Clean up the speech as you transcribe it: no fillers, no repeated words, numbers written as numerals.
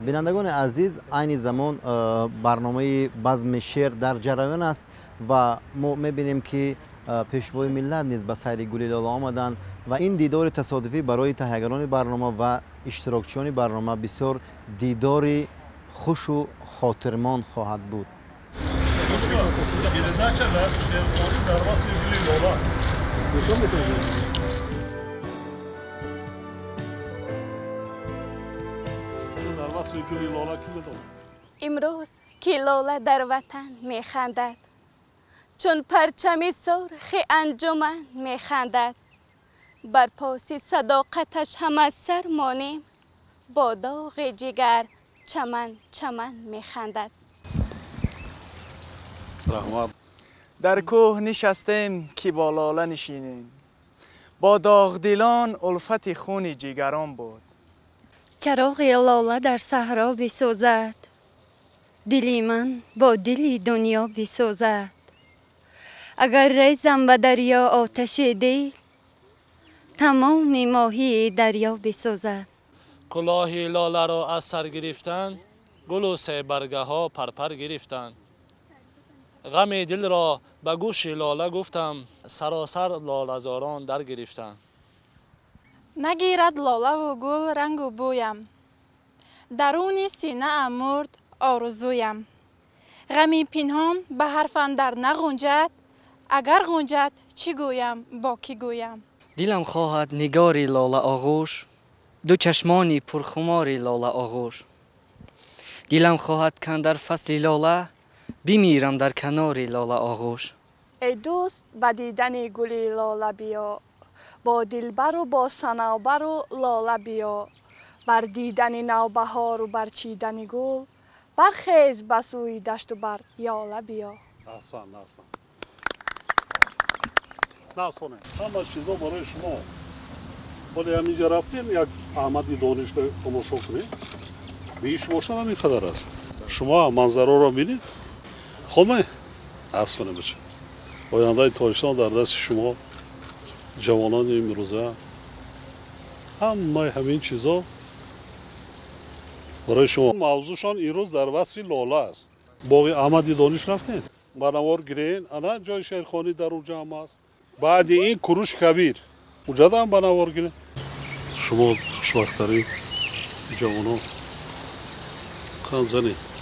بینندگان عزیز، این زمان برنامه بزم شعر در جریان است و ما میبینیم که پیشوای ملت نیز به سیر گل لاله آمدند و این دیدار تصادفی برای تهیهگران برنامه و اشتراکچیان برنامه بسیار دیدار خوش و خاطرمان خواهد بود. امروز که لاله در وطن میخندد، چون پرچم سرخ انجمن میخندد، بر پاس صداقتش هم از سر مانیم، با داغ جگر چمن چمن میخندد. در کوه نشستیم که با لاله نشینیم، با داغ دلان الفت خون جگران بود. چراغ لاله در صحرا بسوزد، دلی من با دلی دنیا بسوزد. اگر ریزم به دریا آتش دل، تمام ماهی دریا بسوزد. کلاه لاله را از سر گرفتند، گل و سه برگه ها پرپر گرفتند. غم دل را به گوش لاله گفتم، سراسر لاله زاران در گرفتند. نگیرد لاله و گل رنگ و بویم، درون سینه ام مرد آرزویم. غمی پنهان به حرف اندر نغنجد، اگر غنجد چی گویم با کی گویم. دلم خواهد نگاری لاله آغوش، دو چشمانی پرخماری لاله آغوش. دلم خواهد کاندر فصل لاله، بمیرم در کنار لاله آغوش. ای دوست به دیدن گل لاله بیا، با دلبر و با صنوبر و لاله بیا. بر دیدن نوبهار و بر چیدن گل، برخیز به سوی دشت و بر یاله بیا. احسن ناسونه همه چیزا برای شما. ولی همینجا رفتیم یک احمدی دانشگاه تماشا کنید، بیش باشد همین قدر است. شما منظره را بینید، همه حس کنه بچه آینده تاجیکستان در دست شما. جوانان امروزه همه همین چیزا برای شما. موضوعشان ایروز در وصف لاله است. باغ احمدی دانش رفتین، بنوار گرین، انا جای شیرخانی در اونجا هم است. بعد این کروش کبیر اونجا هم بنوار گرین. شما خوشبخت‌ترین جوانان خان زنید.